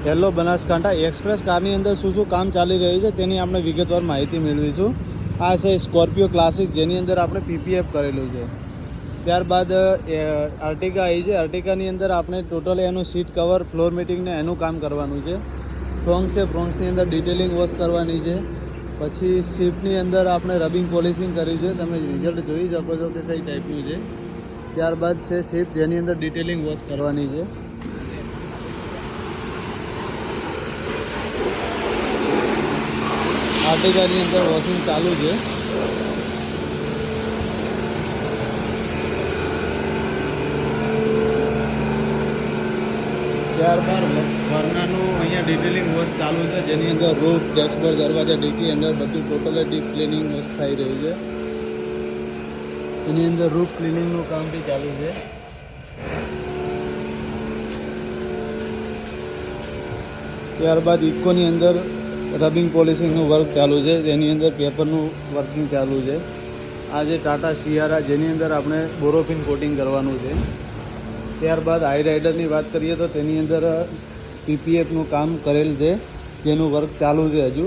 Hello Banaskantha express કારની અંદર શું શું કામ ચાલી રહ્યું છે તેની આપણે વિગતવાર માહિતી મેળવીશું. આ છે સ્કોર્પિયો ક્લાસિક, જેની અંદર આપણે પીપીએફ કરેલું છે. ત્યારબાદ આર્ટિકા આવી છે. આર્ટિકાની અંદર આપણે ટોટલ એનું સીટ કવર, ફ્લોર મેટિંગને એનું કામ કરવાનું છે. ફ્રોન્સ છે, ફ્રોન્સની અંદર ડિટેલિંગ વોશ કરવાની છે. પછી સીટની અંદર આપણે રબિંગ પોલિશિંગ કરી છે. તમે રિઝલ્ટ જોઈ શકો છો કે કઈ ટાઈપનું છે. ત્યારબાદ છે સીટ, જેની અંદર ડિટેલિંગ વોશ કરવાની છે. આર્ટિકાની અંદર વોશિંગ ચાલુ છે. ત્યારબાદ વરનાનું અહીંયા ડિટેલિંગ વર્ક ચાલુ છે, જેની અંદર રૂફ, ડેશબોર્ડ, દરવાજા, ડીકી હેન્ડલ બધું ટોટલ ડીપ ક્લિનિંગ વર્ક થઈ રહ્યું છે. એની અંદર રૂફ ક્લિનિંગનું કામ બી ચાલુ છે. ત્યારબાદ ઇકોની અંદર રબિંગ પોલિશિંગનું વર્ક ચાલુ છે, જેની અંદર પેપરનું વર્કિંગ ચાલુ છે. આ જે ટાટા સિયારા, જેની અંદર આપણે બોરોફિન કોટિંગ કરવાનું છે. ત્યારબાદ હાઈ રાઇડરની વાત કરીએ તો તેની અંદર પીપીએફનું કામ કરેલ છે, જેનું વર્ક ચાલુ છે હજુ.